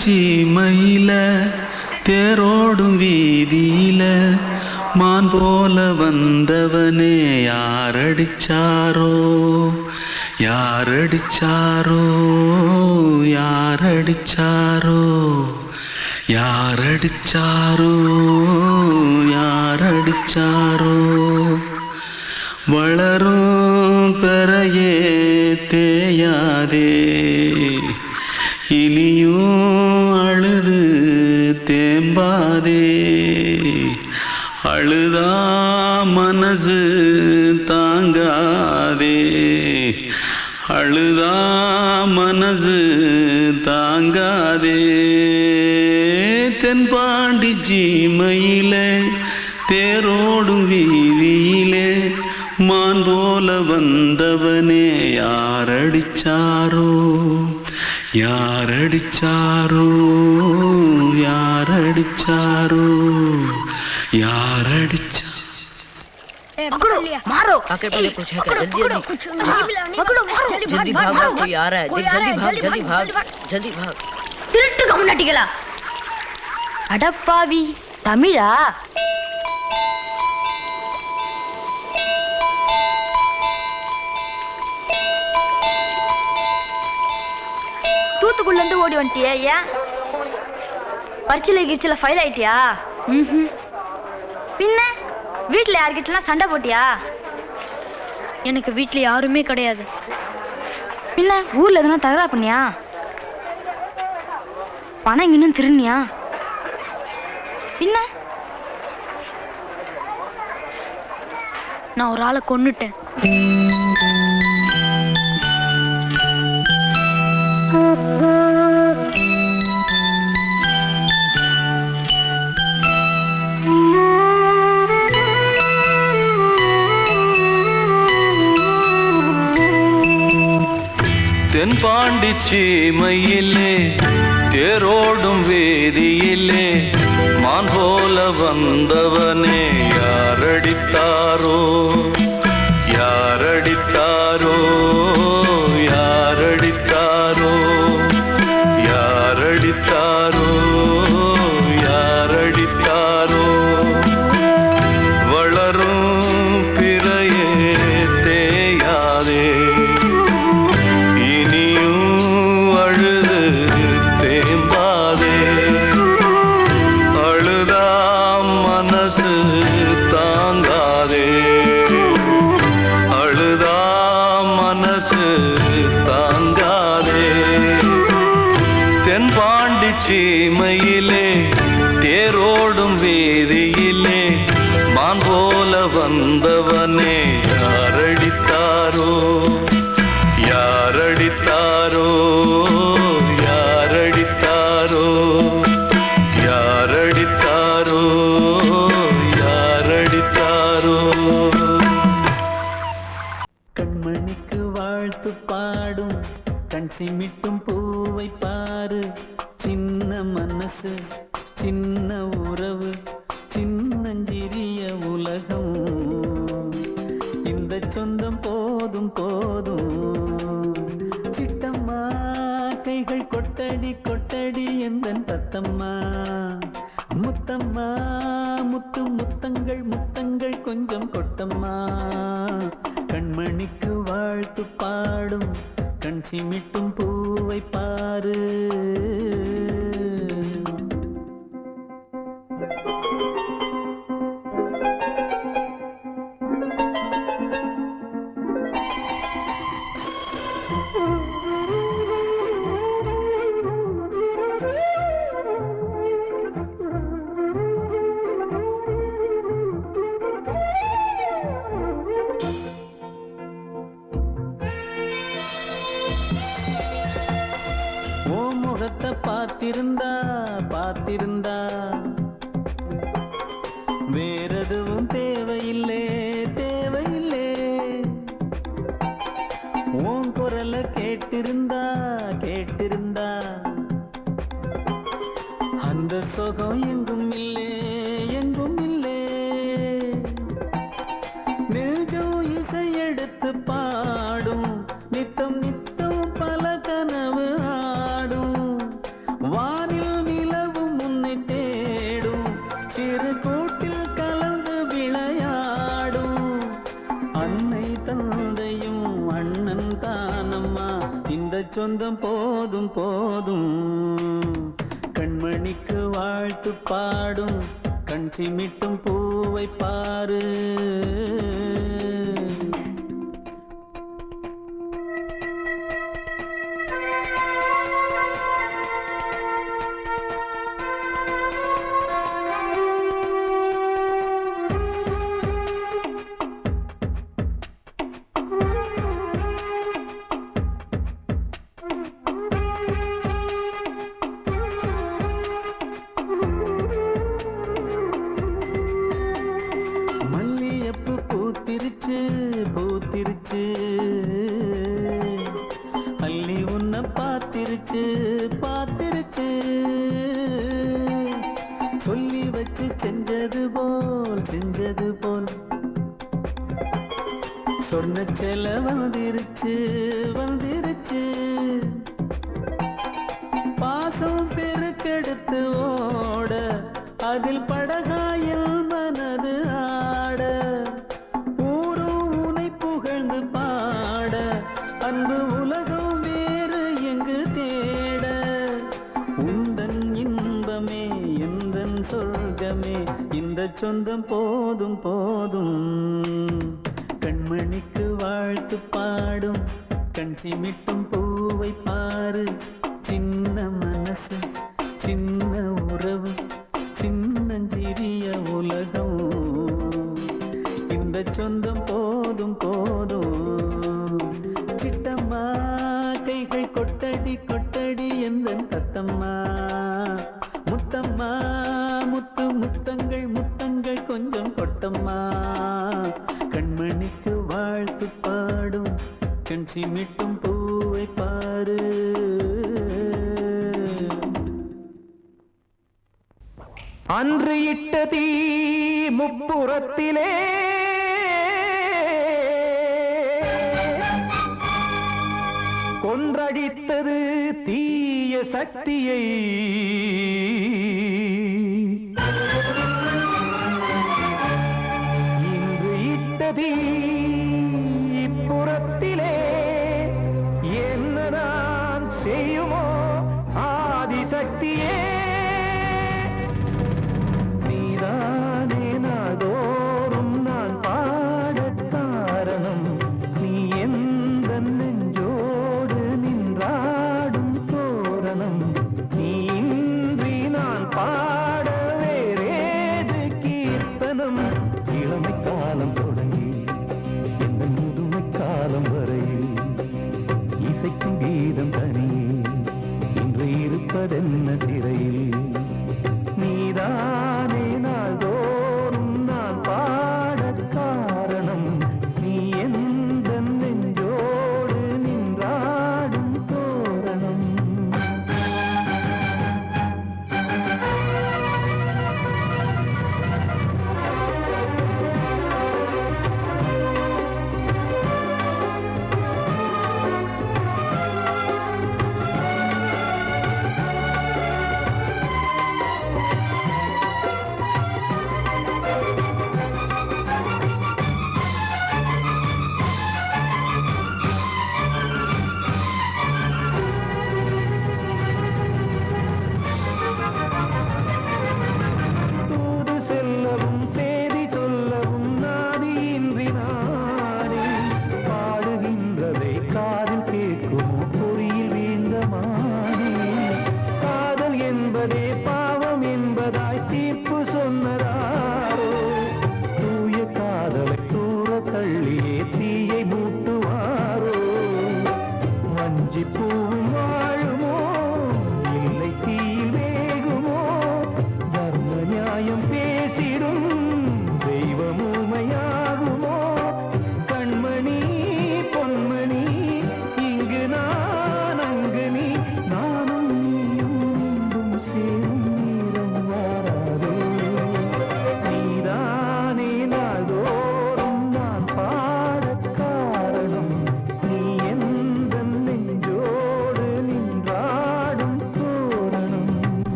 சீமையில தேரோடும் வீதியில மான் போல வந்தவனே யாரடிச்சாரோ யாரடிச்சாரோ யாரடிச்சாரோ யாரடிச்சாரோ யாரடிச்சாரோ வளரும் பெறையே தேயாதே இனியும் அழுது தேம்பாதே அழுதா மனசு தாங்காதே அழுதா மனசு தாங்காதே தென்பாண்டி சீமையிலே தேரோடும் வீதியிலே மான் போல வந்தவனே யாரடிச்சாரோ யாரடிச்சாரோ யாரடிச்சாரோ यारडिचा पकड़ो मारो आके पहले कुछ है क्या जल्दी जल्दी पकड़ो मारो जल्दी भाग कोई आ रहा है जल्दी भाग திருட்டு கம்முனட்டிகளா அடப்பாவி தமிழா தூத்துக்குள்ள இருந்து ஓடி வந்துட்டியா ஏன் பரிச்சையில கிரிச்சில ஃபைல் ஆயிட்டியா பின்ன வீட்டுல யார்கிட்டலாம் சண்டை போட்டியா எனக்கு வீட்டுல யாருமே கிடையாது பின்ன ஊர்ல எதுனா தகராறு பண்ணியா பணம் இன்னும் திருநியா பின்ன நான் ஒரு ஆளை கொன்னுட்டேன் தென்பாண்டி சீமையிலே தேரோடும் வேதியிலே மான் போல வந்தவனே யாரடித்தாரோ யாரடித்தாரோ யாரடித்தாரோ யாரடித்தாரோ யாரடித்தாரோ வளரும் பிறையே தேயாதே தென்பாண்டி சீமையிலே தேரோடும் வேதியிலே மான் போல வந்தவனே யாரடித்தாரோ யாரடித்தாரோ யாரடித்தாரோ யாரடித்தாரோ யாரடித்தாரோ கண்மணிக்கு வாழ்த்து பாடும் கண் சிமிட்டும் பூவை பாரு சின்ன மனசு சின்ன உறவு சின்னஞ்சிறிய உலகம் இந்த சொந்தம் போதும் போதும் சிட்டம்மா கைகள் கொட்டடி கொட்டடி எந்தன் தத்தம்மா முத்தம்மா முத்து முத்தங்கள் முத்தங்கள் கொஞ்சம் கொட்டம்மா கண்மணிக்கு வாழ்த்து பாடும் கண் சிமிட்டும் பூவை பாரு முகத்தை பார்த்திருந்தா பார்த்திருந்தா வேறெதுவும் தேவையில்லை தேவையில்லை உன் குரலை கேட்டிருந்தா கேட்டிருந்தா அந்த சுகம் எங்கும் இல்லை எங்கும் இல்லை நெஞ்சம் இசை எடுத்து பாடும் நித்தம் நித்தம் பல கனவு ஆடும் வானி சொந்தம் போதும் போதும். கண்மணிக்கு வாழ்த்து பாடும் கண் சிமிட்டும் பூவை பாரு. பூத்திருச்சு பூத்திருச்சு அள்ளி உன்னை பார்த்திருச்சு பார்த்திருச்சு. சொல்லி வச்சு செஞ்சது போல் சொன்ன செல வந்துருச்சு வந்துருச்சு. பாசம் பெருக்கெடுத்து ஓட அதில் படகாயில் மனது ஆட. புகழ்ந்து பாட அன்பு உலகம் வேறு எங்கு தேட. உந்தன் இன்பமே எந்தன் சொர்க்கமே இந்த சொந்தம் போதும் போதும். கண்மணிக்கு வாழ்த்து பாடும் கண் சிமிட்டும் பூவை பாரு. சின்ன மனசு சின்ன உறவு சின்னஞ்சிறிய உலகம் இந்த சொந்தம் போதும் போதும். சிட்டம்மா கைகள் கொட்டடி கொட்டடி எந்தன் தத்தம்மா. முத்தம்மா முத்து முத்தங்கள் முத்தங்கள் கொஞ்சம் கொட்டம்மா. கண்மணிக்கு வாழ்த்து பாடும் கண் சிமிட்டும் பூவை பாரு. அன்று இட்ட தீ முப்புறத்திலே கொன்றடித்தது தீய சக்தியை. இன்று இட்டதீ இப்புறத்திலே என்ன நான் செய்யுமோ ஆதிசக்தியே. நீதானே நாள்தோறும் நான் பாடக் காரணம். நீ எந்த நெஞ்சோடு நின்றாடும் தோரணம். நீ இன்றி நான் பாட வேறேது கீர்த்தனம். இளமை காலம் தொடங்கி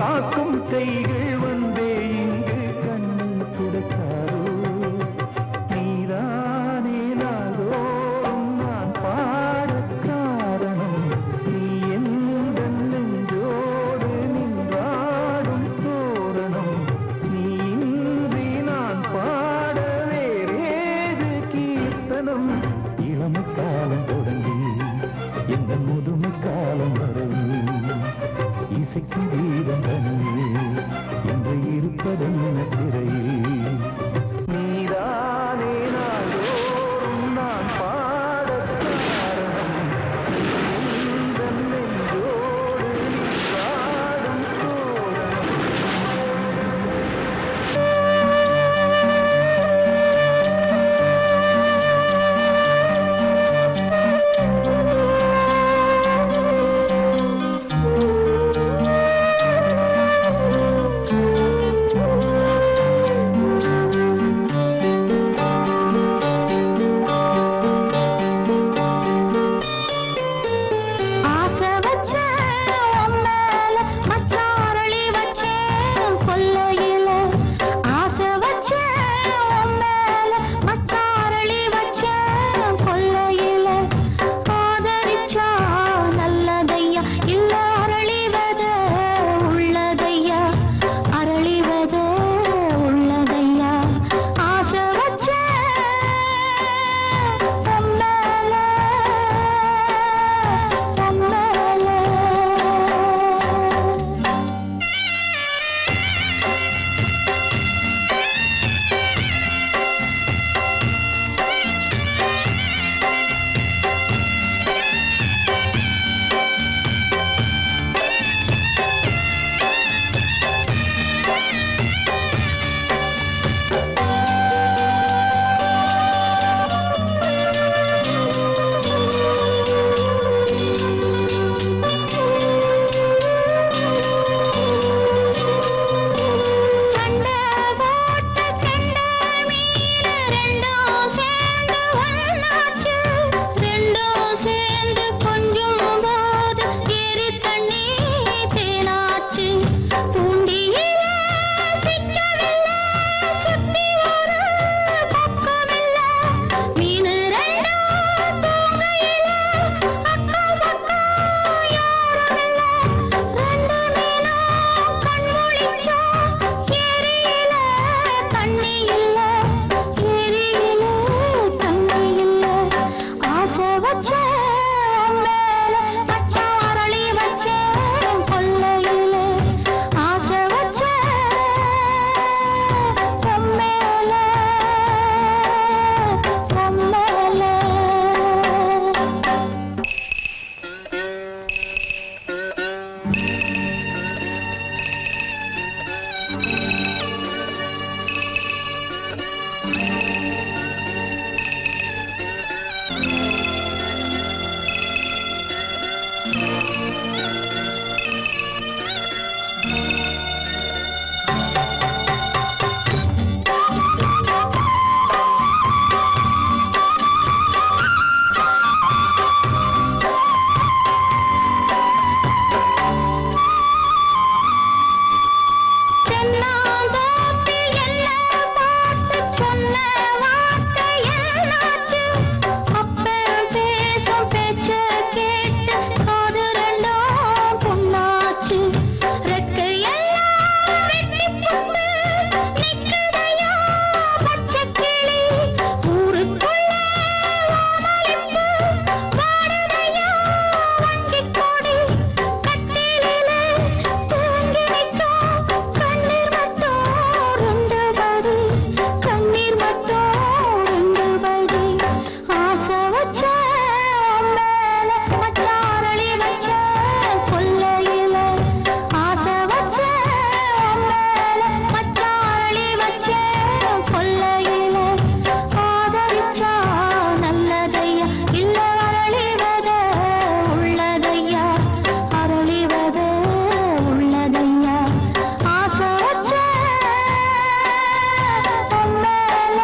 காக்கும் கைகள் வந்தே இங்கு கண்ணீர் துடைக்காதோ நீதானே நாள்தோறும் நான் பாடக் காரணம் நீ எந்த நெஞ்சோடு நின்றாடும் தோரணம் நீ இன்றி நான் பாட வேறேது கீர்த்தனம் இளமை காலம் தொடங்கி எந்த முதுமை காலம் வரை இசைக்கும் வீதம் தனியே என்று இருப்பதென்ன சிறையில் நீதானே நாள்தோறும் நான் பாடக் காரணம் எந்த நெஞ்சோடு நின்றாடும் தோரணம் ஆசை வச்சேன் உன் மேல, மச்சாரளி வச்சேன் கொல்லையில. ஆசை வச்சேன் உன் மேல, மச்சாரளி வச்சேன் கொல்லையில. ஆதரிச்சா நல்லதையா, இல்ல அரளிவத உள்ளதையா, அரளிவத உள்ளதையா. ஆசை வச்சேன் உன் மேல, உன் மேல. சண்டை போட்ட கெண்டை மீன் ரெண்டும் சேர்ந்து ஒண்ணாச்சு. ரெண்டும் சேர்ந்து கொஞ்சும் போது ஏரி தண்ணி தேனாச்சு. தூண்டியில சிக்கவில்லை, சுத்தி ஒரு பக்கமில்லை. மீன் ரெண்டும் தூங்கையில அக்கம் பக்கம் யாருமில்லை. ரெண்டு மீனும் கண் முழிச்சா ஏரியில தண்ணி இல்ல, ஏரியில தண்ணி இல்ல. ஆசை வச்சேன் உன் மேல, மச்சாரளி வச்சேன் கொல்லையில. ஆசை வச்சேன் உன் மேல, உன் மேல. தென்னாந்தோப்பில் என்ன பார்த்து சொன்ன வார்த்தை என்னாச்சு? அப்பன் பேசும் பேச்ச கேட்டு காது ரெண்டும் புண்ணாச்சு. ரெக்கையெல்லாம் வெட்டிப் போட்டு நிக்குதையா பச்சைக்கிளி. ஊருக்குள்ள ஓமளிப்பு வாடுதையா வண்டிக் கொடி. கட்டிலிலே தூங்கி நிற்கும் கண்ணீர் மட்டும் ரெண்டு படி, கண்ணீர் மட்டும் ரெண்டு படி. ஆசை வச்சேன் உன் மேல, மச்சாரளி வச்சேன் கொல்லையில. ஆசை வச்சேன் உன் மேல, மச்சாரளி வச்சேன் கொல்லையில. ஆதரிச்சா நல்லதையா, இல்ல அரளிவத உள்ளதையா, அரளிவத உள்ளதையா. ஆசை வச்சேன் உன் மேல,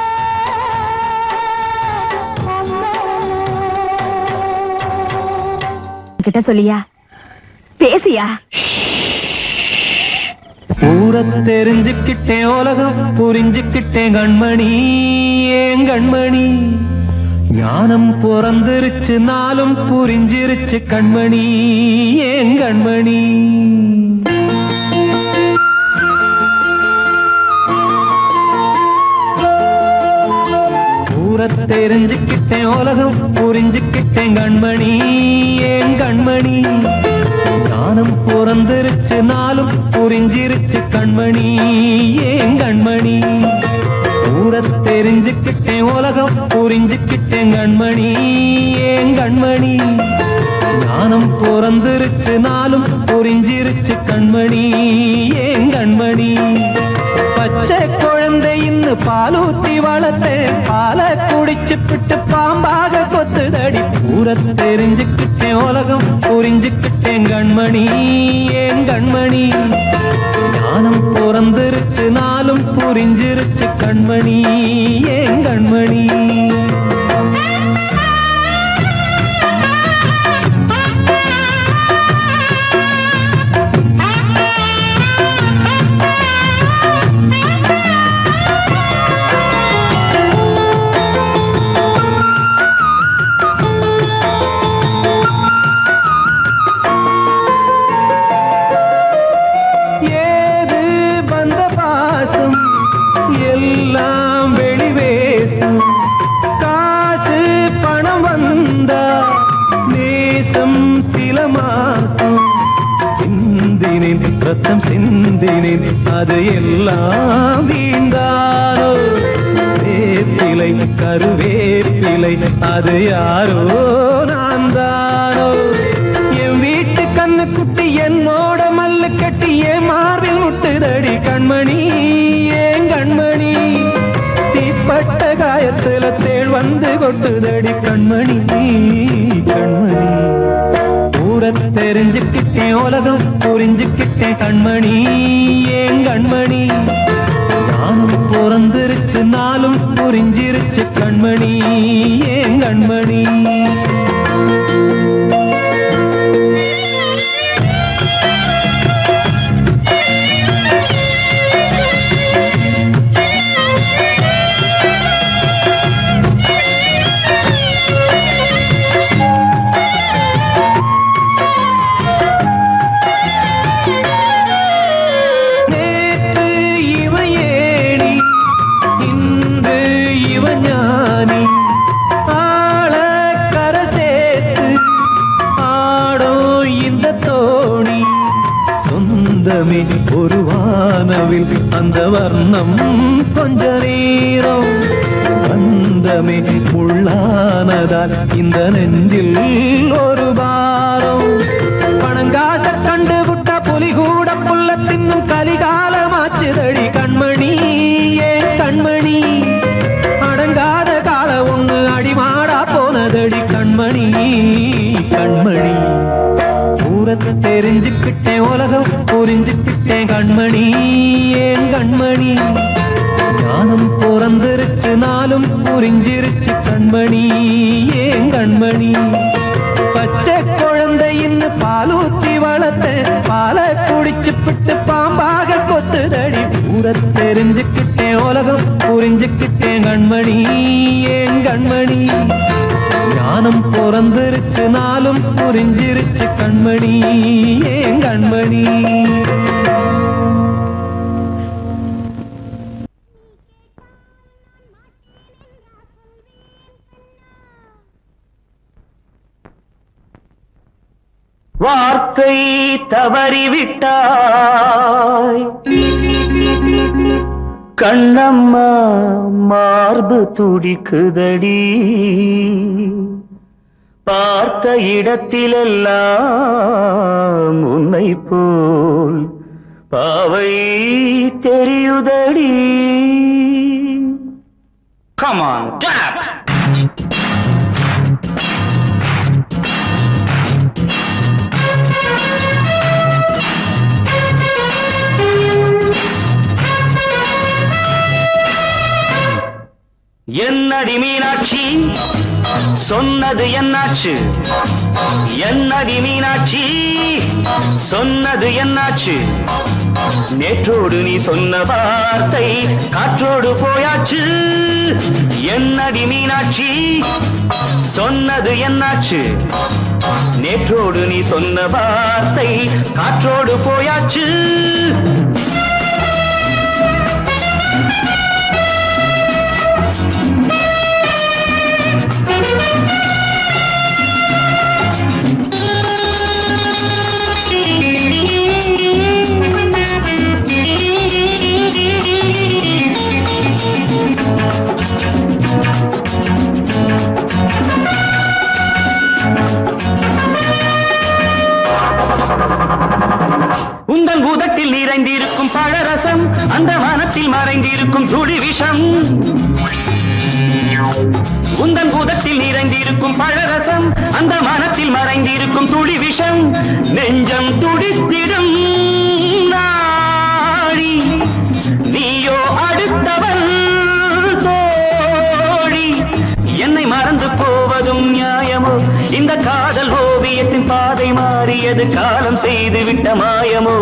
உன் மேல. கிட்ட சொல்லியா, பேசியா. ஊரை தெரிஞ்சுக்கிட்டேன் உலகம் புரிஞ்சுக்கிட்டேன் கண்மணி ஏன் கண்மணி ஞானம் பிறந்திருச்சு நாளும் புரிஞ்சிருச்சு கண்மணி ஏன் கண்மணி ஊரை தெரிஞ்சுக்கிட்டேன் உலகம் புரிஞ்சுக்கிட்டேன் கண்மணி ஏன் கண்மணி ஞானம் பிறந்திருச்சு நாளும் புரிஞ்சிருச்சு கண்மணி ஏன் கண்மணி ஊரை தெரிஞ்சுக்கிட்டேன் உலகம் புரிஞ்சுக்கிட்டேன் கண்மணி ஏன் கண்மணி ஞானம் பிறந்திருச்சு நாளும் புரிஞ்சிருச்சு கண்மணி ஏன் கண்மணி பச்சை குழந்தை இன்னும் பாலூத்தி வளர்த்தேன் பாலை குடிச்சுப்பிட்டு பாம்பாக கொத்துதடி ஊரை தெரிஞ்சுக்கிட்டேன் உலகம் புரிஞ்சுக்கிட்டேன் கண்மணி ஏன் கண்மணி ஞானம் பிறந்திருச்சு நாளும் புரிஞ்சிருச்சு கண்மணி ஏன் கண்மணி ரத்தம் சிந்தினேன் அது எல்லாம் வீண்டானோ வேப்பிலை கருவேப்பிலை அது யாரோ நான் தானோ என் வீட்டு கண்ணு குட்டி என்னோட மல்லு கட்டி என் மார்பில் முட்டுதடி கண்மணி ஏன் கண்மணி தீப்பட்ட காயத்துல தேள் வந்து கொட்டுதடி கண்மணி கண்மணி ஊரை தெரிஞ்சுக்கிட்டேன் உலகம் புரிஞ்சுக்கிட்டேன் கண்மணி ஏன் கண்மணி ஞானம் பிறந்திருச்சு நாளும் புரிஞ்சிருச்சு கண்மணி ஏன் கண்மணி ஒரு வானவில் அந்த வர்ணம் கொஞ்ச நேரம் வந்தமே உள்ளானதால் இந்த நெஞ்சில் ஒரு பாரம் பணங்காச கண்டு விட்ட புலி கூட புல்ல தின்னும் கலிகாலமாச்சுதடி கண்மணி ஏன் கண்மணி அடங்காத கால ஒண்ணு அடிமாடா போனதடி கண்மணி கண்மணி தெரிஞ்சுக்கிட்டேன் உலகம் புரிஞ்சுக்கிட்டேன் கண்மணி ஏன் கண்மணி ஞானம் பிறந்திருச்சு நாளும் புரிஞ்சிருச்சு கண்மணி ஏன் கண்மணி பச்சை குழந்தை இன்னும் பாலூத்தி வளர்த்தேன் பாலை குடிச்சுப்பிட்டு பாம்பாக கொத்துதடி ஊரை தெரிஞ்சுக்கிட்டேன் உலகம் புரிஞ்சுக்கிட்டேன் கண்மணி ஏன் கண்மணி ஞானம் பிறந்திருச்சு நாளும் புரிஞ்சிருச்சு கண்மணி ஏன் கண்மணி வார்த்தை தவறிவிட்டாய் கண்ணம்மா மார்பு துடிக்குதடி பார்த்த இடத்திலெல்லாம் உன்னை போல் பாவை தெரியுதடி. Come on, clap! என்னடி மீனாட்சி சொன்னது என்னாச்சு? என்னடி மீனாட்சி சொன்னது என்னாச்சு? நேற்றோடு நீ சொன்ன வார்த்தை காற்றோடு போயாச்சு. என்னடி மீனாட்சி சொன்னது என்னாச்சு? நேற்றோடு நீ சொன்ன வார்த்தை காற்றோடு போயாச்சு. உந்தன் பூதத்தில் நிறைந்திருக்கும் பழரசம், அந்த மனத்தில் மறைந்திருக்கும் துளி விஷம். உந்தன் பூதத்தில் நிறைந்திருக்கும் பழரசம், அந்த மனத்தில் மறைந்திருக்கும் துளி விஷம். நெஞ்சம் துடித்திடும் நாடி, நீயோ அடுத்தவள் தோழி. என்னை மறந்து போவதும் நியாயமோ? இந்த காதல் ஓவியத்தின் பாதை மாறியது, காலம் செய்து விட்ட மாயமோ?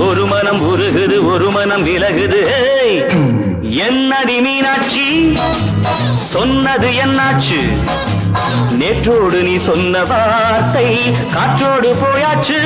ஒரு மனம் உருகுது, ஒரு மனம் விலகுது. என்னடி மீனாட்சி சொன்னது என்னாச்சு? நேற்றோடு நீ சொன்ன வார்த்தை காற்றோடு போயாச்சு.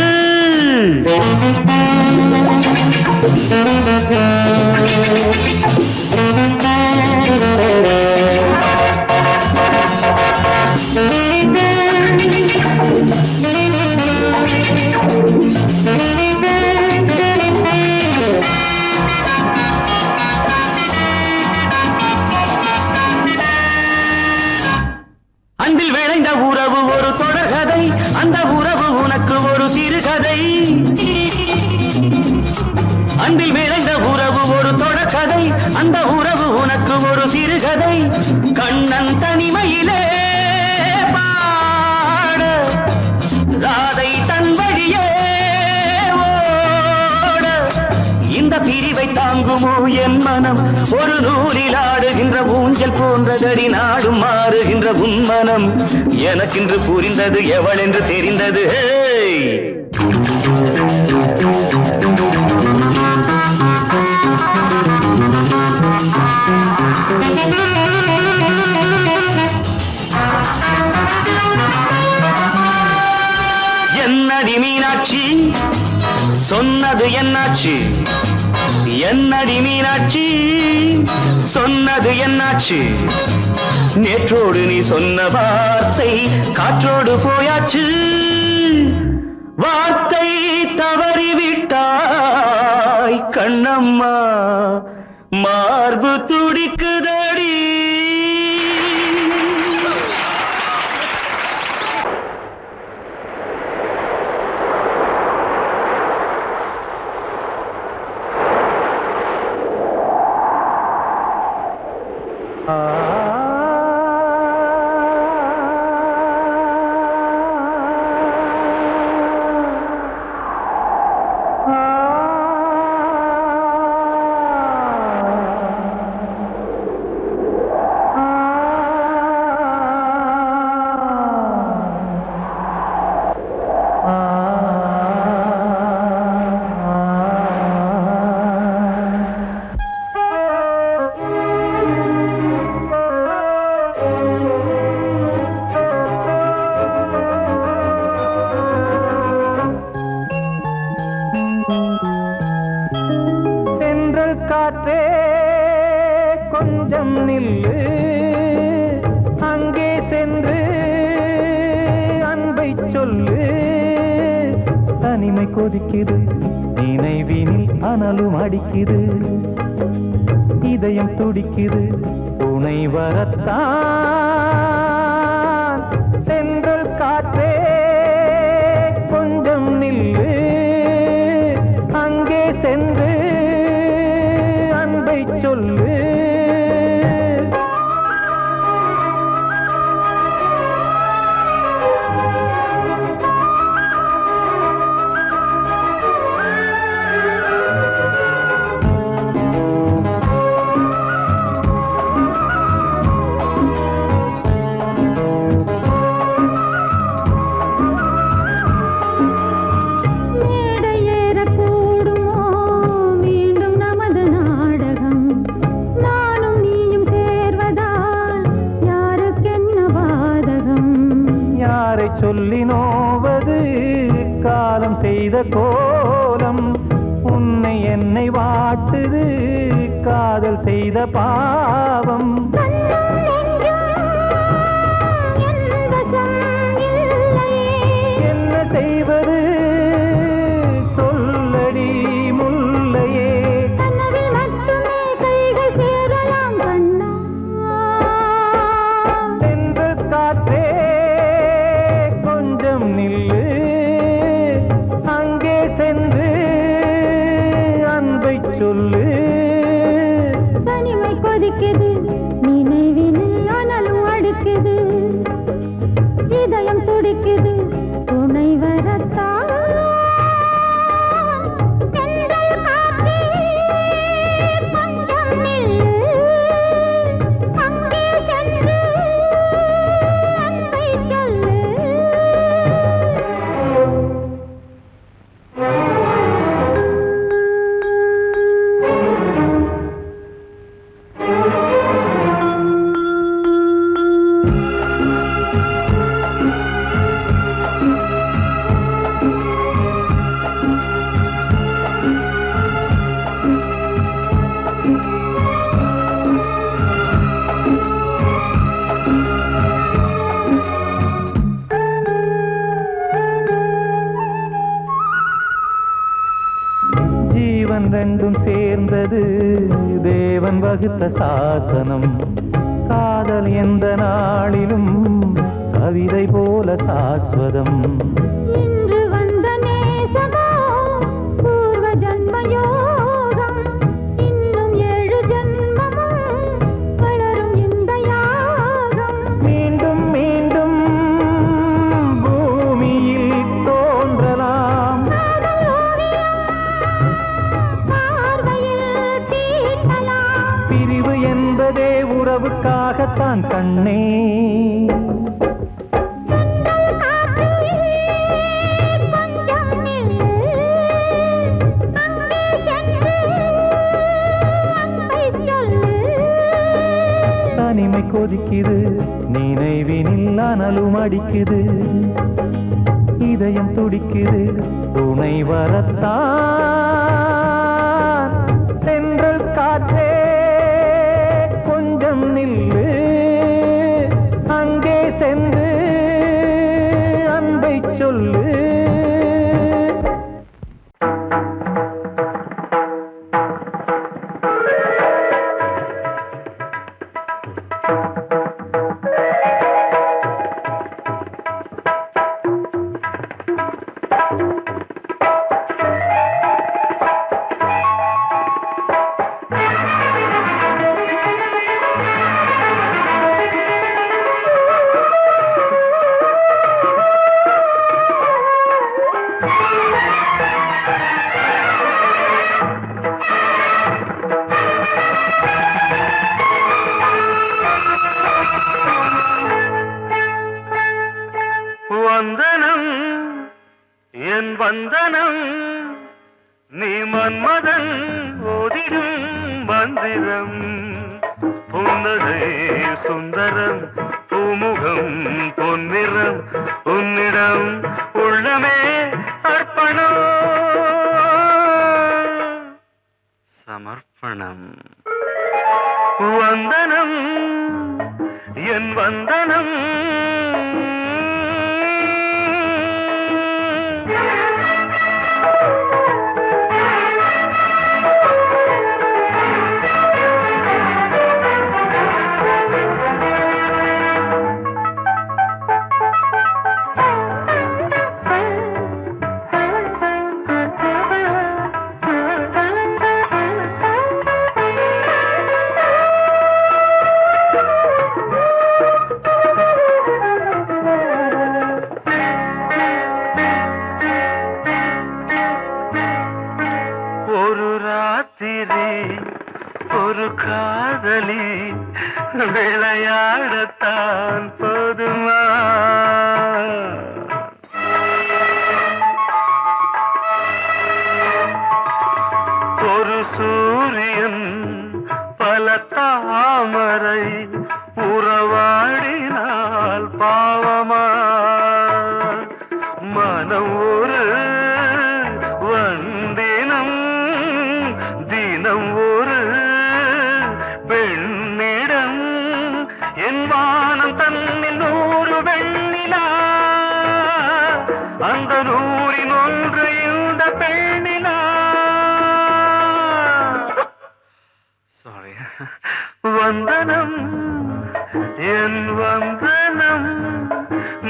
அன்பில் விளைந்த உறவு ஒரு தொடர்கதை, அந்த உறவு உனக்கு ஒரு சிறுகதை. அன்பில் விளைந்த உறவு ஒரு தொடர்கதை, அந்த உறவு உனக்கு ஒரு சிறுகதை. கண்ணன் தனிமையிலே பாட, ராதை தன் வழியே ஓட. இந்த பிரிவை தாங்குமோ என் மனம்? ஒரு நூலில் ஆடுகின்ற ஊஞ்சல் போன்றதடி, நாடும் மாறுகின்ற உன்மனம். எனக்கென்று புரிந்தது, எவள் என்று தெரிந்தது. என்னடி மீனாட்சி சொன்னது என்னாச்சு? என்னடி மீனாட்சி சொன்னது என்னாச்சு? நேற்றோடு நீ சொன்ன வார்த்தை காற்றோடு போயாச்சு. வார்த்தை தவறிவிட்டாய் கண்ணம்மா, மார்பு துடிக்குதடி. காற்றே கொஞ்சம் நில்லு, அங்கே சென்று அன்பை சொல்லு. தனிமை கொதிக்குது, நினைவினில் அனலும் அடிக்குது, இதயம் துடிக்குது துணை வரத்தான். சென்றல் காற்றே கொஞ்சம் நில்லு, அங்கே சென்று அன்பை சொல்லு. செய்த கோலம் உன்னை என்னை வாட்டுது காதல் செய்த பாவம் என்ன செய்வது சொல்லடி முல்லையே தென்றல் காற்றே கொஞ்சம் நில்லு அங்கே சென்று அன்பை சொல்லு தனிமை கொதிக்குது நினைவினில் அனலும் அடிக்குது இதயம் துடிக்குது துணை வரத்தான் தென்றல் காற்றே கொஞ்சம் நில்லு அங்கே சென்று அன்பை சொல்லு ஜீவன் ரெண்டும் சேர்ந்தது தேவன் வகுத்த சாசனம் காதல் எந்த நாளிலும் கவிதை போல சாஸ்வதம் இன்று வந்த நேசமோ பூர்வ ஜன்ம யோகம் இன்னும் 7 ஜன்மமும் வளரும் இந்த யாகம் மீண்டும் மீண்டும் பூமியில் தோன்றலாம் காதல் ஓவியம் பார்வையில் தீட்டலாம் பிரிவு என்பதே உறவுக்காகத்தான் கண்ணே தென்றல் காற்றே கொஞ்சம் நில்லு அங்கே சென்று அன்பை சொல்லு தனிமை கொதிக்குது நினைவினில் அனலும் அடிக்குது இதயம் துடிக்குது துணை வரத்தான் சென்றல் காற்றே கொஞ்சம் நில்லு அங்கே சென்று அன்பை சொல்லு வந்தனம் என் வந்தனம் நீ மன்மதன் ஓதிடும் மந்திரம் புன்னகை சுந்தரம் பூமுகம் பொன்னிறம் உன்னிடம் உள்ளமே அர்ப்பணம் சமர்ப்பணம் வந்தனம் என் வந்தனம் ஒரு காதலி விளையாடத்தான் போதுமா ஒரு சூரியன் பல தாமரை உறவாடினால் பாவமா மனம் ஒரு தினம் ஒரு பெண்ணிடம் என் வானம் தன்னில் 100 வெண்ணிலா அந்த 100இன் ஒன்று இந்த பெண்ணிலா சாரி வந்தனம் என் வந்தனம்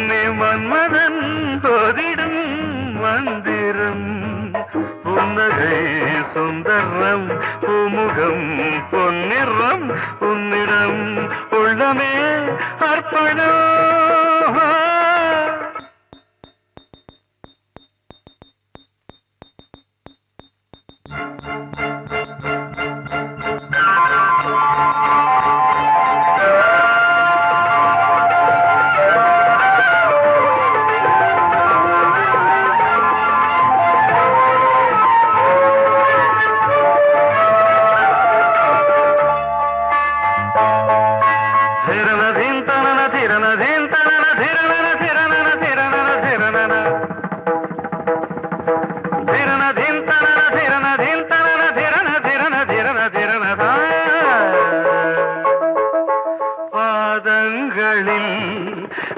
நீ மன்மதன் போதிடும் மந்திரம் புன்னகை சுந்தரம் பூமுகம் பொன்னிறம் உன்னிடம் உள்ளமே அர்ப்பணம்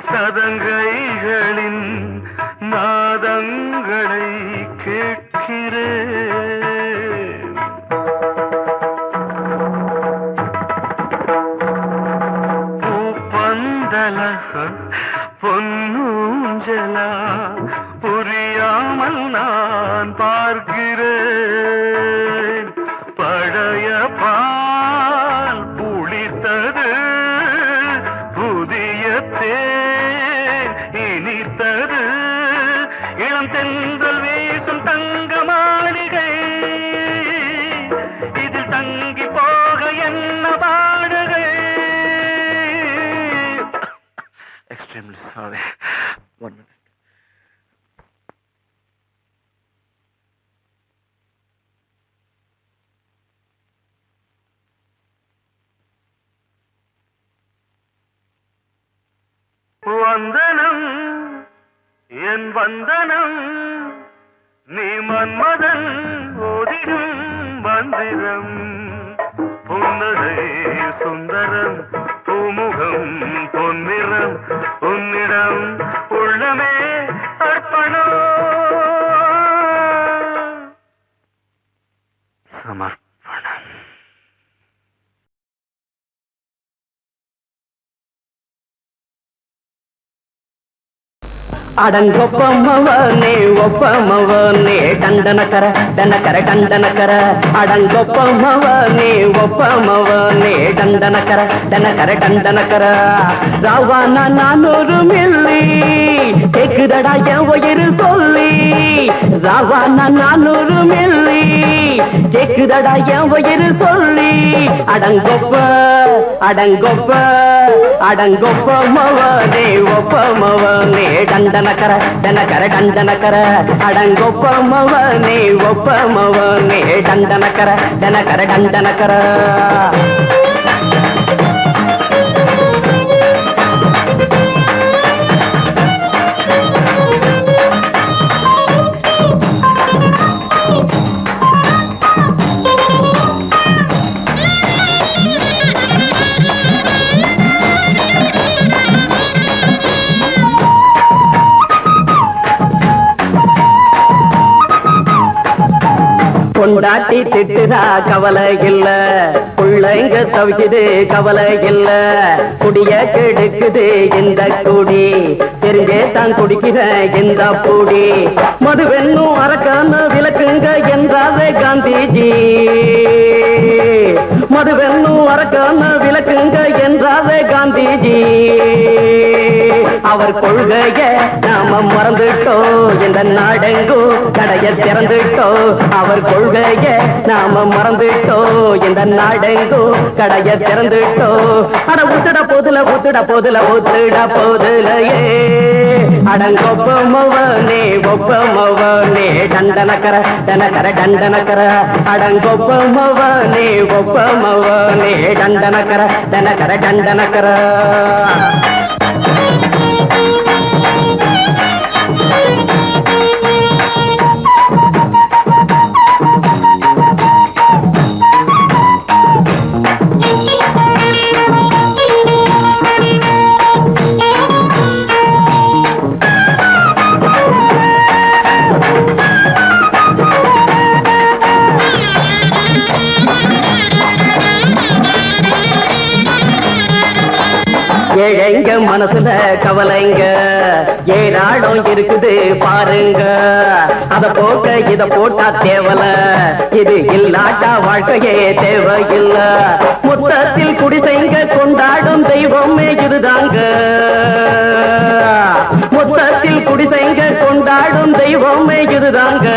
சதங்கைகளின் நாதங்களை கேட்கிறேன் பூப்பந்தல பொன்னூஞ்சலா புரியாமல் நான் பார்க்கிறேன் பழைய பால் புளித்தது புதிய தேன் இனித்தது இளம் தென்றல் வீசும் தங்க மாளிகை இதில் தங்கி போக என்ன பாடுகை எக்ஸ்ட்ரீம்லி சாரி 1 minute வந்தனம் என் வந்தனம் நீ மன்மதன் ஓதிடும் மந்திரம் புன்னகை சுந்தரம் பூமுகம் பொன்னிறம் உன்னிடம் உள்ளமே அர்ப்பணம் சமர்ப்பணம் அடங்கொப்பமவனே ஒப்பமவனே டண்டனக்கர டனக்கர டண்டனக்கர அடங்கொப்பமவனே ஒப்பமவனே டண்டனக்கர டனக்கர டண்டனக்கர ராவானா 400 மில்லி கேக்குதடா என் உயிர் சொல்லி ராவானா 400 மில்லி கேக்குதடா என் உயிர் சொல்லி அடங்கொப்ப அடங்கொப்ப அடங்கொப்பமவனே ஒப்பமவனே டண்டனக்கர டனக்கர டண்டனக்கர அடங்கொப்பமவனே ஒப்பமவனே டண்டனக்கர டனக்கர டண்டனக்கர பொண்டாட்டி திட்டுதா கவலை இல்ல பிள்ளைங்க தவிக்குது கவலை இல்ல குடிய கெடுக்குது இந்த குடி தெரிஞ்சே தான் குடிக்கிற இந்த பூடி மதுவென்னும் அரக்கான விளக்குங்க என்றாரே காந்திஜி மதுவென்னும் அரக்கான விளக்குங்க என்றாரே காந்திஜி அவர் கொள்கைய நாம மறந்துட்டோம் இந்த நாடெங்கும் கடைய திறந்துட்டோம் அவர் கொள்கைய நாம மறந்துட்டோம் இந்த நாடெங்கும் கடைய திறந்துட்டோம் அட ஊத்துட போதுல ஊத்துட போதுல ஊத்துட போதுலையே அடங்கொப்பமவனே ஒப்பமவனே டண்டனக்கர டனக்கர டண்டனக்கர அடங்கொப்பமவனே ஒப்பமவனே டண்டனக்கர டனக்கர டண்டனக்கர ஏழைங்க மனசுல கவலைங்க ஏராளம் இருக்குது பாருங்க. அத போக்க இத போட்டா தேவல, இது இல்லாட்டா வாழ்க்கையே தேவையில்ல. மொத்தத்தில் குடிசைங்க கொண்டாடும் தெய்வமே இதுதாங்க. மொத்தத்தில் குடிசைங்க கொண்டாடும் தெய்வமே இதுதாங்க.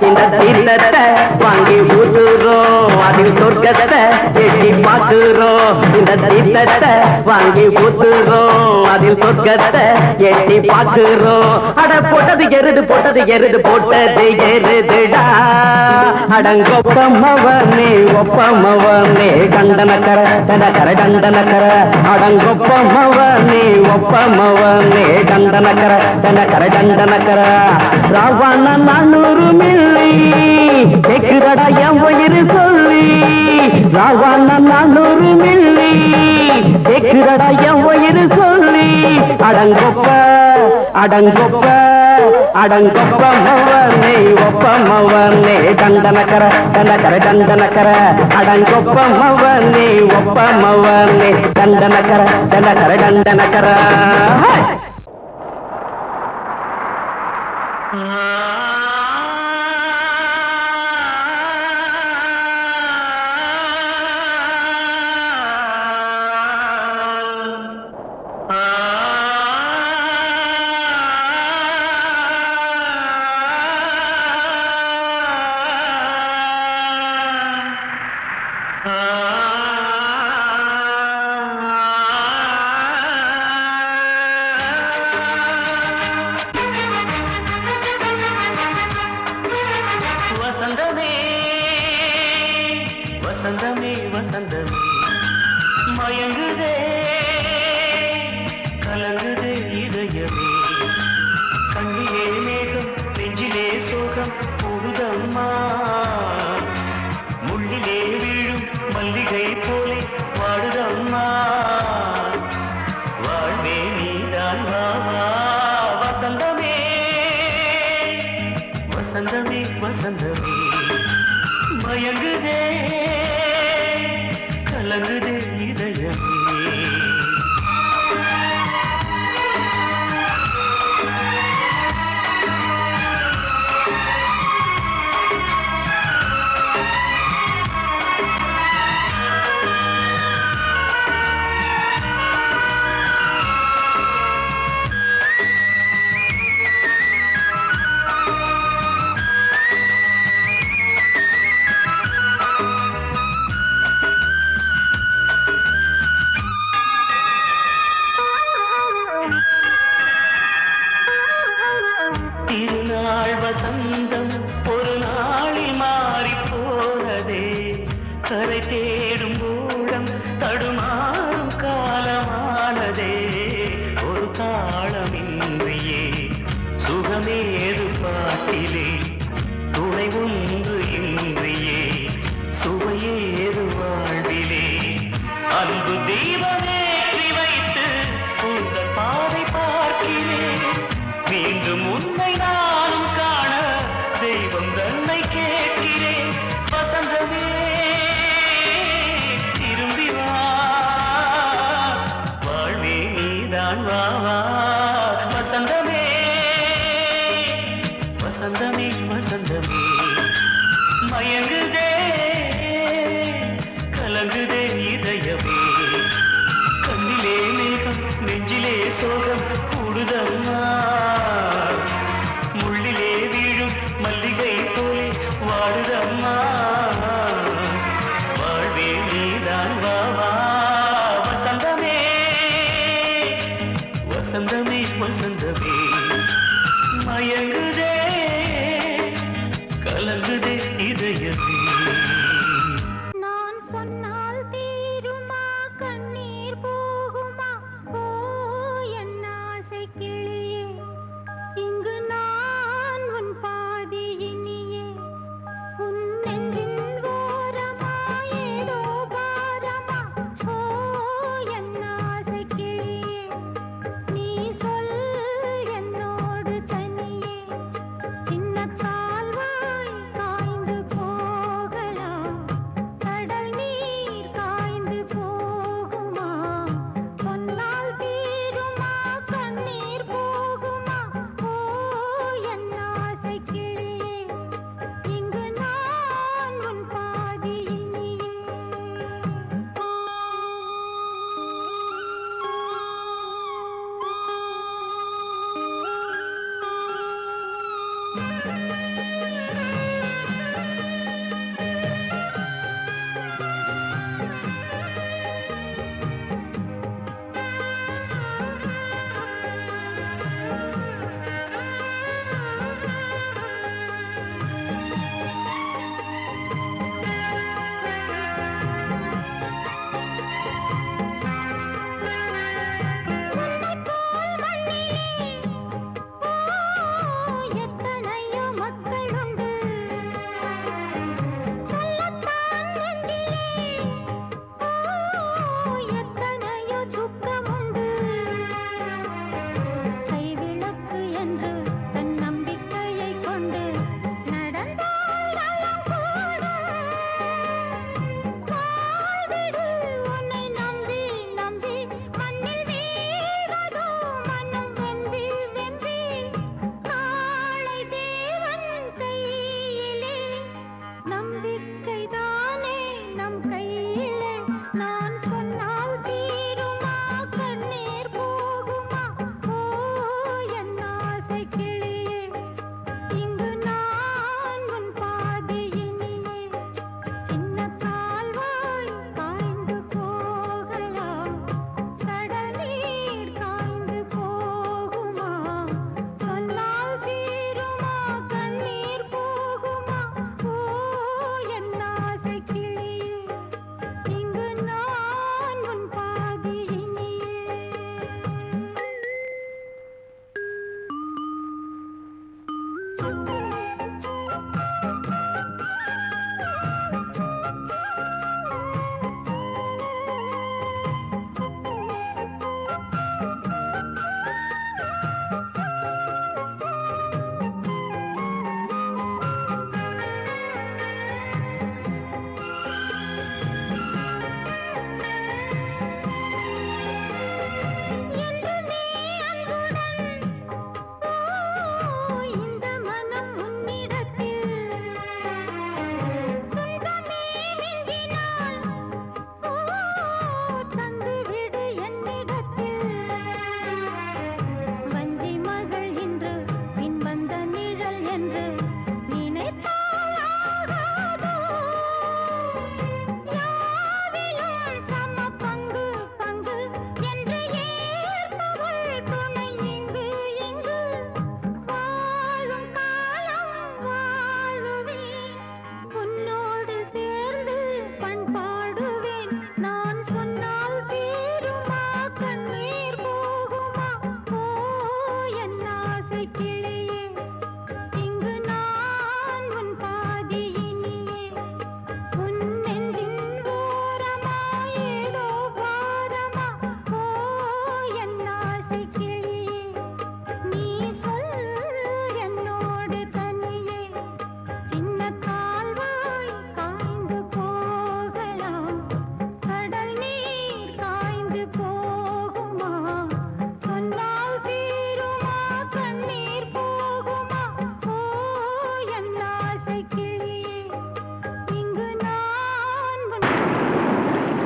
இந்த தீர்த்தத்தை வாங்கி ஊத்துறோம், அதில் சொர்க்கத்தை எட்டி பார்க்கிறோம். இந்த தீர்த்தத்தை வாங்கி ஊத்துறோம், அதில் சொர்க்கத்தை எட்டி பார்க்கிறோம். அட போட்டது எருது போட்டது எருது போட்டது எருதுடா. அடங்கொப்பமவனே ஒப்பமவனே கண்டனக்கர தடக்கர தண்டனக்கர. அடங்கொப்பமவனே ஒப்பமவனே கண்டனக்கர தடக்கர தண்டனக்கர. ராவண 400 மில்லி கேக்குதடா என் உயிர் சொல்லி. ராவண 400 மில்லி கேக்குதடா என் உயிர் சொல்லி. அடங்கொப்ப அடங்கொப்ப அடங்கொப்பமவனே ஒப்பமவனே கண்டனக்கர தண்டக்கர தண்டனக்கர. அடங்கொப்பமவனே ஒப்பமவனே கண்டனக்கர தண்டக்கர தண்டனக்கர. வசந்தமே வசந்தமே வசந்தமே மயங்குதே கலங்குதே இதயமே. கண்ணிலே மேகம் நெஞ்சிலே சோகம் கூடுதம்மா. முள்ளிலே வீழும் மல்லிகை போலே வாடுதம்மா. வாழ்வே நீதான் வாவா. வசந்தமே வசந்தமே வசந்தமே மயங்குதே கலங்குதே இதயமே. திருநாள் வசந்தம் ஒரு நாளில் மாறி போனதே. கரை தேடும் ஊழம் தடுமாறும் காலமானதே. ஒரு தாளமின்றியே சுகமேது பாட்டிலே. துணை ஒன்று இன்றியே சுவையேது வாழ்விலே. அன்பு தீபமேற்றி வைத்து உங்கள் பாதை பார்க்கிறேன். மீண்டும் உன்னை நானும் காண தெய்வம் தன்னை கேட்கிறேன். வசந்தமே திரும்பி வா, வாழ்வே நீதான் வாவா. வசந்தமே வசந்தமே வசந்தமே மயங்குதே கலங்குதே இதயமே. கண்ணிலே மேகம் நெஞ்சிலே சோகம் கூடுதம்மா. முள்ளிலே வீழும் மல்லிகை போலே வாடுதம்மா. வாழ்வே நீதான் வாவா. வசந்தமே வசந்தமே வசந்தமே மயங்குதே கலங்குதே இதயமே. நான் சொன்னால் தீருமா கண்ணீர் போகுமா? ஓ என் ஆசை கிளியே, இங்கு நான் உன் பாதி இனியே. உன் நெஞ்சின் ஓரமா ஏதோ பாரமா? ஓ என் ஆசை கிளியே, நீ சொல் என்னோடு தனியே. சின்ன கால்வாய் காய்ந்து போகலாம்.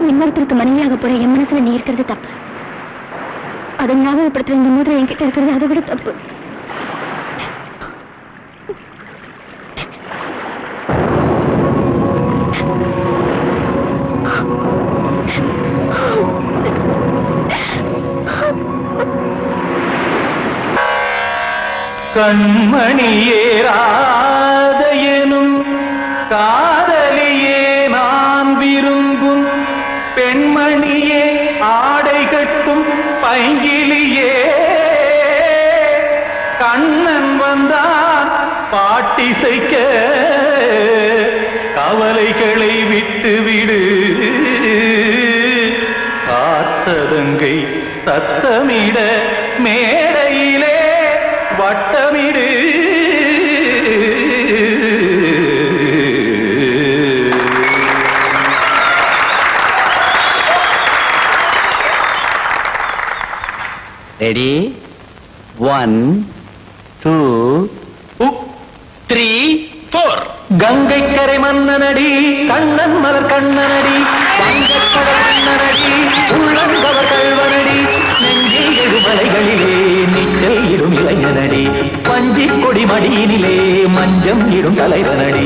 இன்னொருத்தருக்கு மனைவியாக போற என் மனசுல நீ இருக்கிறது தப்பு. அதை ஞாபகப்படுத்துற இந்த மோதிரம் என்கிட்ட இருக்கிறது அதை விட தப்பு. கண்மணியேராத எனும் காதலியே நான் விரும்பும் பெண்மணியே ஆடை கட்டும் பைங்கிலியே கண்ணன் வந்தான் பாட்டிசைக்க கவலைகளை விட்டு விடு காத்ததங்கை சத்தமிட மேடையிலே வட்டமிடு. ரெடி 1 2 3 4. கங்கை கரை மன்னனடி கண்ணன் மலர் கண்ணனடி வங்கக்கடல் மன்னனடி உள்ளங்கவர் கல்வனடி நெஞ்சில் எழுமலைகளிலே நீச்சல் இடும் இளைஞனடி பஞ்சிக் கொடி மடியினிலே மஞ்சம் இடும் தலைவனடி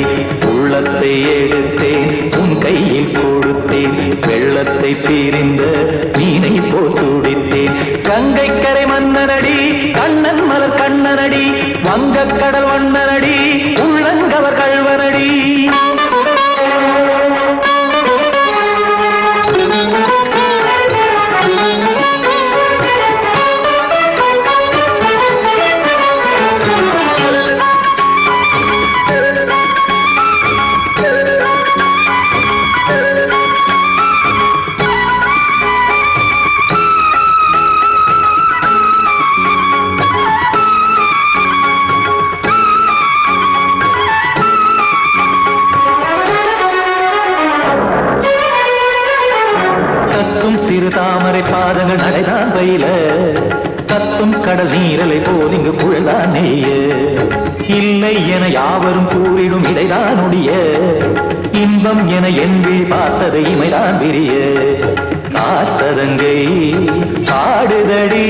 உள்ளத்தை எடுத்தேன் உன் கையில் கொடுத்தேன் வெள்ளத்தை தீரிந்த மீனை போல் துடித்தேன். கங்கை கரை மன்னனடி கண்ணன் மலர் கண்ணனடி வங்கக்கடல் வண்ணனடி உள்ளங்கவர் கல்வனடி. சிறு தாமரை பாதங்கள் நடைதான் பயில கத்தும் கடல் நீரலை போல் இங்கு குழல்தான் நெய்ய இல்லை என யாவரும் கூறிடும் இடைதான் ஒடிய இன்பம் என என் விழி பார்த்தது இமைதான் விரிய காச்சதங்கை பாடுதடி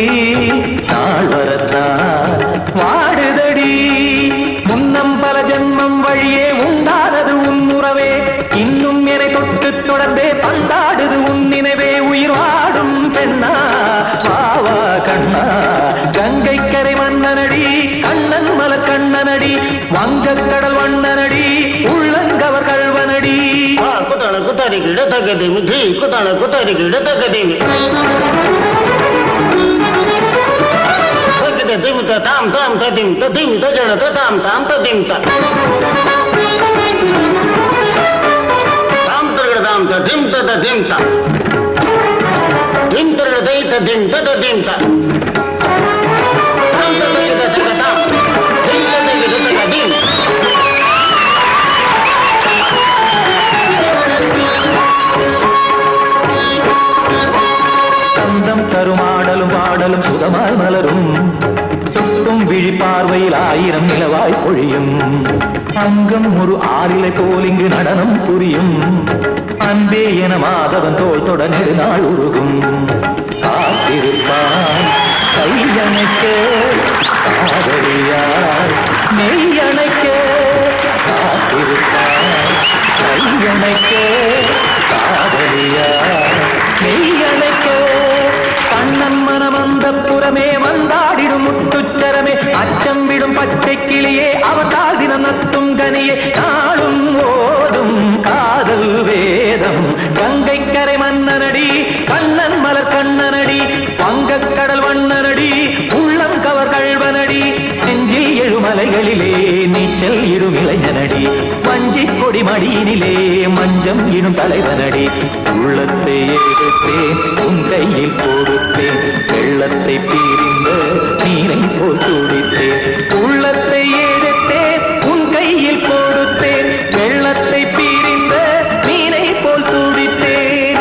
நாள் வரத்தான் வாடுதடி முன்னம் பல ஜென்மம் வழியே உண்டானது உன் உறவே இன்னும் என்னை தொட்டு தொடர்ந்தே பந்தாடுது உன் நினைவே உயிர் வாடும் பெண்ணா பாவா கண்ணா கங்கை கரை மன்னனடி கண்ணன் மலர் கண்ணனடி வங்கக்கடல் வண்ணனடி உள்ளங்கவர் கல்வனடி. குத்தான குத்தாரிக்கு இடத்தக்கதேமி ஜி குத்தான குத்தாரிக்கு இடத்தக்கதேமி திமுத்த தாம் தாம் ததிம் ததிம் தஜன தாம் தாம் ததிம் தாம் தாம் ததிம் ததிம் தாம் திம் தரட தை ததிம் ததிம் தாம் தாம் ததிம் ததிம் தாம் திம் ததிம் ததிம் சந்தம் தருமாடலும் பாடலும் சுகமாய் மலரும் சுட்டும் விழி பார்வையில் ஆயிரம் நிலவாய் பொழியும் அங்கம் ஒரு ஆறிலை போல் இங்கு நடனம் புரியும் அன்பே என மாதவன் தோள் தொட நெடுநாள் உருகும் காத்திருப்பான் கையணைக்க காதலியார் மெய்யணைக்க காத்திருப்பான் கையணைக்க காதலியார் மெய்யணைக்க கண்ணன் மனம் அந்த புறமே வந்தாடிடும் முத்துச்சரமே அச்சம் விடும் பச்சை கிளியே அவதால் தினம் நத்தும் கனியே நாளும் ஓதும் காதல் வேதம் கங்கை கரை மன்னனடி கண்ணன் மலர் கண்ணனடி வங்கக்கடல் வண்ணனடி உள்ளம் கவர் கல்வனடி நெஞ்சில் எழுமலைகளிலே நீச்சல் இடும் இளைஞனடி வஞ்சிக் கொடி மடியினிலே மஞ்சம் இடும் தலைவனடி உள்ளத்தை எடுத்தேன் உன் கையில் கொடுத்தேன் வெள்ளத்தை பீரிந்த நீரை போல் துடித்தேன் உள்ளத்தை எடுத்தேன் உன் கையில் கொடுத்தேன் வெள்ளத்தை பீரிந்த நீரை போல் துடித்தேன்.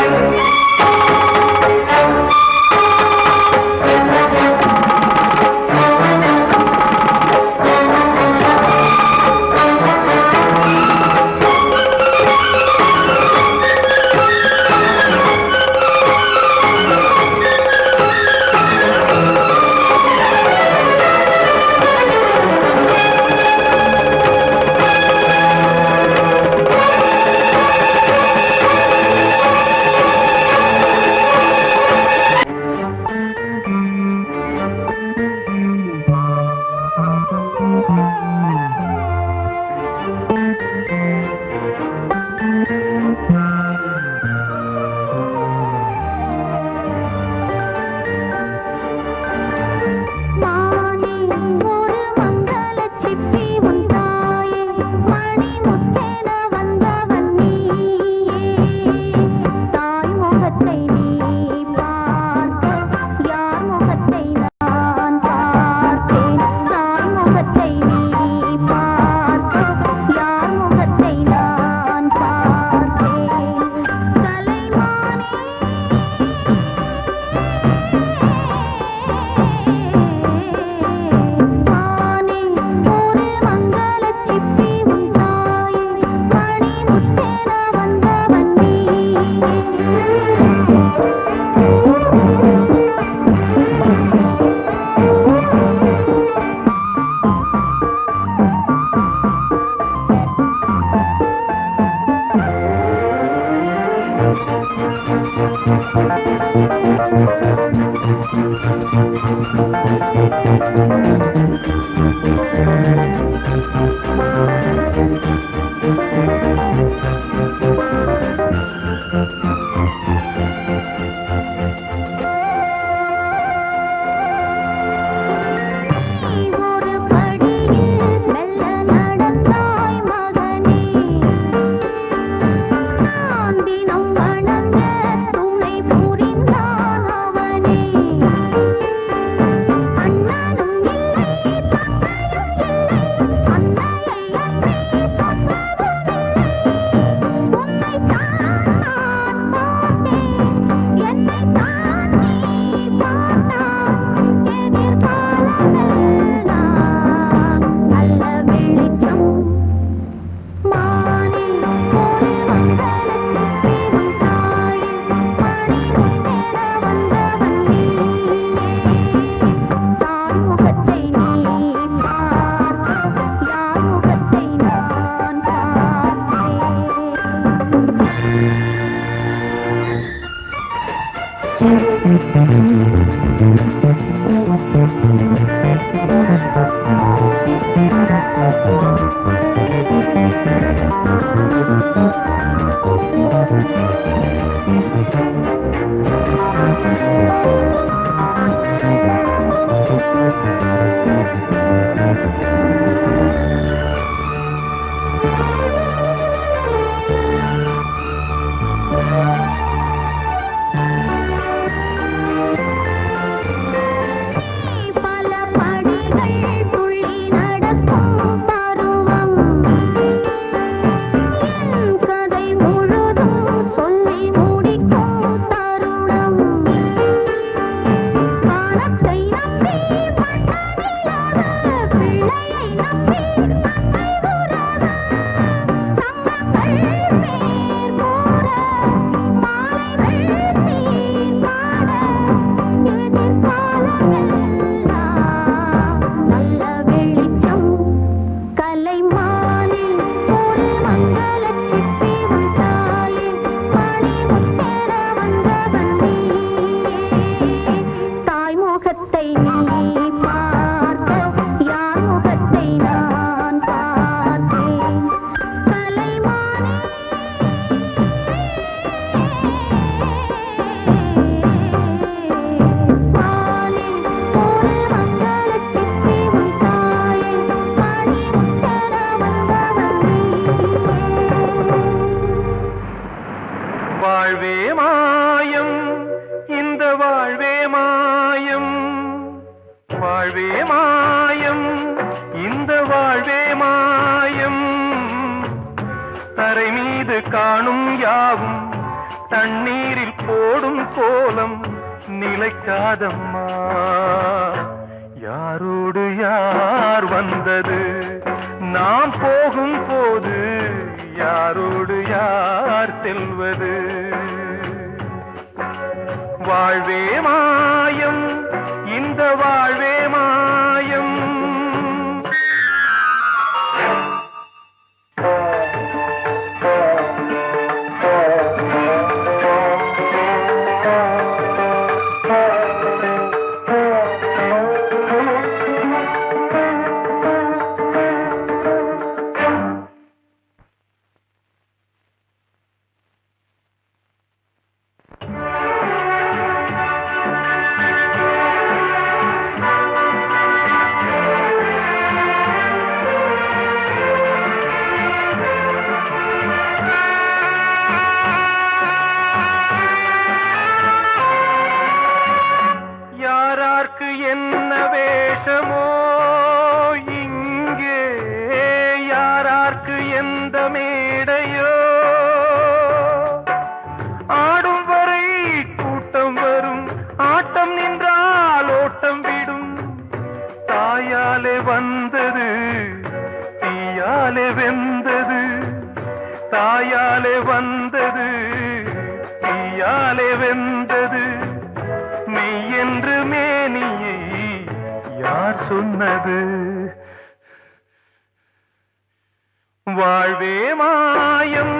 வாழ்வே மாயம்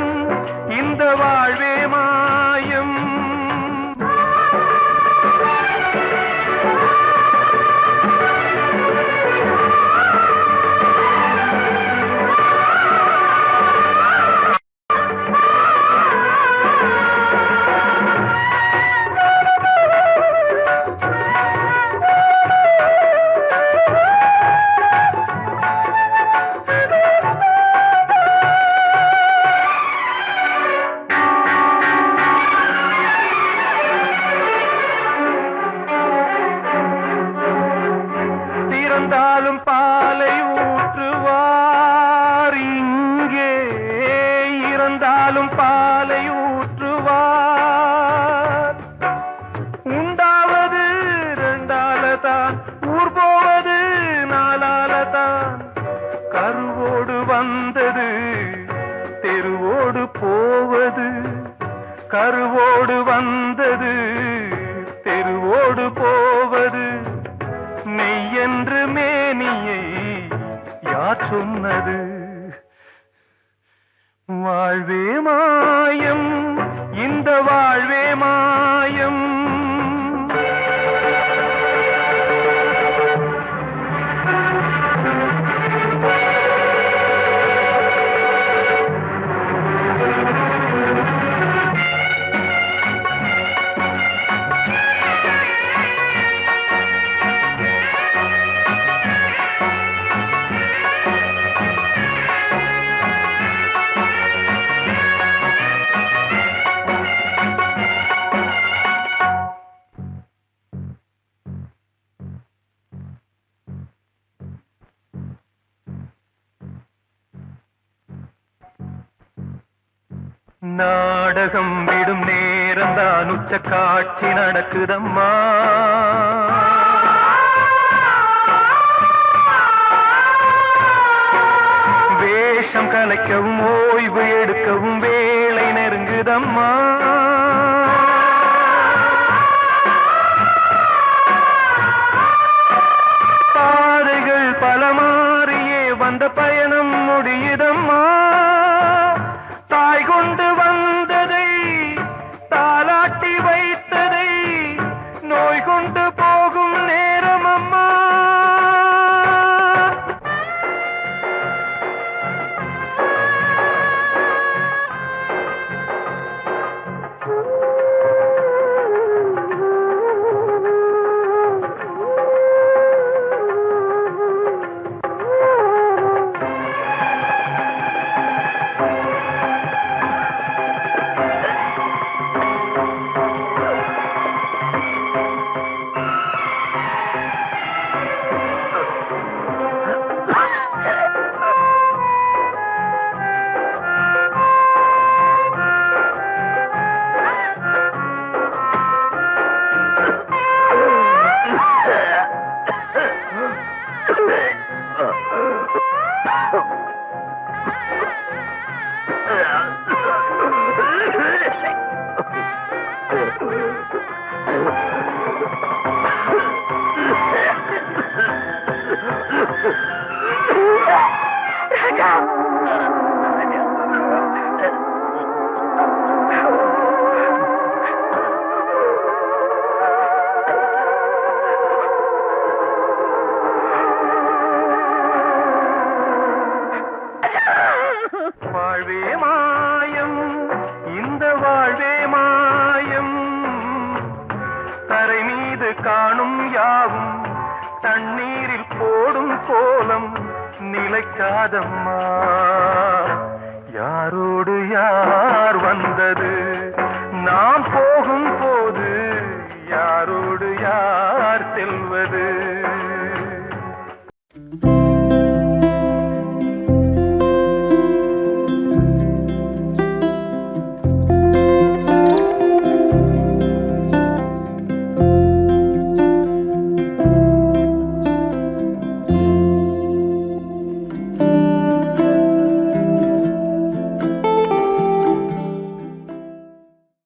பாலும் பாலை ஊற்றுவார். உண்டாவது ரெண்டாலதான், ஊர் போவது நாலாலதான். கருவோடு வந்தது தெருவோடு போவது, கருவோடு வந்தது தெருவோடு போவது. மெய்யென்று மேனியை யார் சொன்னது? வாழ்வே மாயம், இந்த வாழ்வே மாயம். நாடகம் விடும் நேரம் தான் உச்ச காட்சி நடக்குதம்மா. வேஷம் கலைக்கவும் ஓய்வு எடுக்கவும் வேளை நெருங்குதம்மா. பாதைகள் பல மாறியே வந்த பயணம் முடியுதம்மா. தாய் கொண்டு வந்ததை தாலாட்டி வைத்ததை நோய் கொண்டு போகும் நேரம் அம்மா. வாழ்வே மாயம், இந்த வாழ்வே மாயம். தரை மீது காணும் யாவும் தண்ணீரில் போடும் கோலம் நிலைக்காதம்மா.